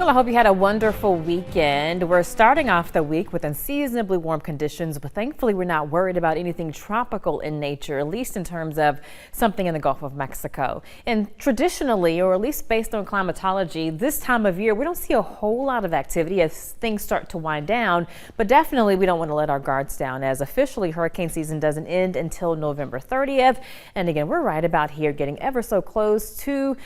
Well, I hope you had a wonderful weekend. We're starting off the week with unseasonably warm conditions, but thankfully we're not worried about anything tropical in nature, at least in terms of something in the Gulf of Mexico. And traditionally, or at least based on climatology, this time of year, we don't see a whole lot of activity as things start to wind down, but definitely we don't want to let our guards down, as officially hurricane season doesn't end until November 30th. And again, we're right about here, getting ever so close to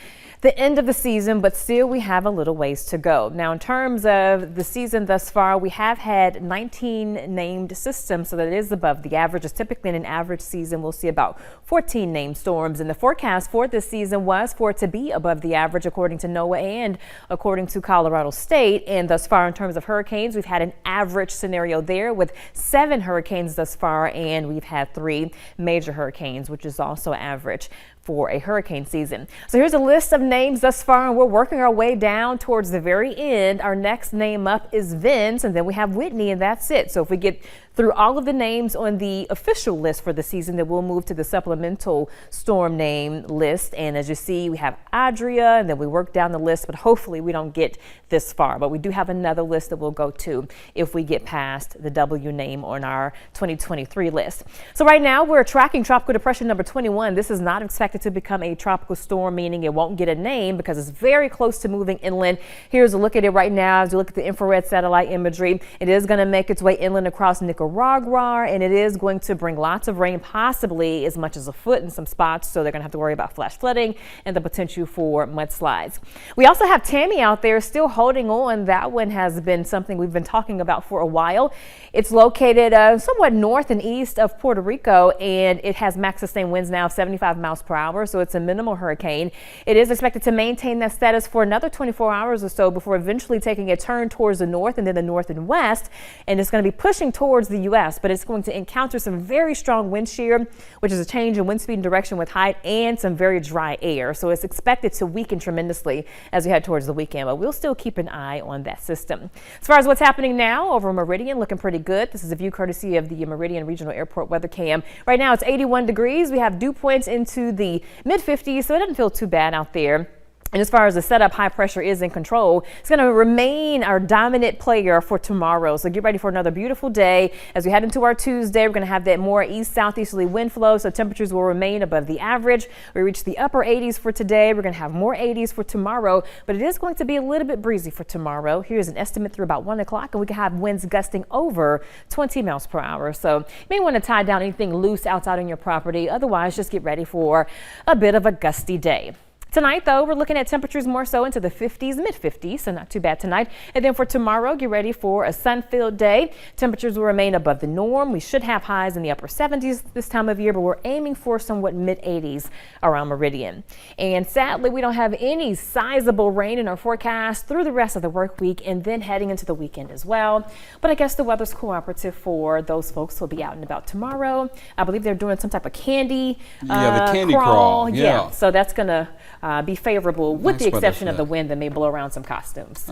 the end of the season, but still we have a little ways to go. Now, in terms of the season thus far, we have had 19 named systems, so that is above the average. Typically in an average season, we'll see about 14 named storms, and the forecast for this season was for it to be above the average according to NOAA and according to Colorado State. And thus far, in terms of hurricanes, we've had an average scenario there with 7 hurricanes thus far, and we've had 3 major hurricanes, which is also average for a hurricane season. So here's a list of names thus far, and we're working our way down towards the very end. Our next name up is Vince, and then we have Whitney, and that's it. So if we get through all of the names on the official list for the season, then we'll move to the supplemental storm name list. And as you see, we have Adria, and then we work down the list, but hopefully we don't get this far. But we do have another list that we'll go to if we get past the W name on our 2023 list. So right now we're tracking tropical depression number 21. This is not expected to become a tropical storm, meaning it won't get a name because it's very close to moving inland. Here's a look at it right now. As you look at the infrared satellite imagery, it is going to make its way inland across Nicaragua, and it is going to bring lots of rain, possibly as much as a foot in some spots. So they're going to have to worry about flash flooding and the potential for mudslides. We also have Tammy out there still holding on. That one has been something we've been talking about for a while. It's located somewhat north and east of Puerto Rico, and it has max sustained winds now of 75 miles per hour. So it's a minimal hurricane. It is expected to maintain that status for another 24 hours or so before eventually taking a turn towards the north and then the north and west. And it's going to be pushing towards the U.S., but it's going to encounter some very strong wind shear, which is a change in wind speed and direction with height, and some very dry air. So it's expected to weaken tremendously as we head towards the weekend, but we'll still keep an eye on that system. As far as what's happening now over Meridian, looking pretty good. This is a view courtesy of the Meridian Regional Airport weather cam. Right now it's 81 degrees. We have dew points into the mid-50s, so it doesn't feel too bad out there. And as far as the setup, high pressure is in control. It's going to remain our dominant player for tomorrow. So get ready for another beautiful day. As we head into our Tuesday, we're going to have that more east-southeasterly wind flow, so temperatures will remain above the average. We reach the upper 80s for today. We're going to have more 80s for tomorrow, but it is going to be a little bit breezy for tomorrow. Here's an estimate through about 1 o'clock, and we can have winds gusting over 20 miles per hour. So you may want to tie down anything loose outside on your property. Otherwise, just get ready for a bit of a gusty day. Tonight, though, we're looking at temperatures more so into the 50s, mid-50s, so not too bad tonight. And then for tomorrow, get ready for a sun-filled day. Temperatures will remain above the norm. We should have highs in the upper 70s this time of year, but we're aiming for somewhat mid-80s around Meridian. And sadly, we don't have any sizable rain in our forecast through the rest of the work week and then heading into the weekend as well. But I guess the weather's cooperative for those folks who'll be out and about tomorrow. I believe they're doing some type of candy the candy crawl. Yeah, so that's going to be favorable with Nice the exception weather of the wind that may blow around some costumes.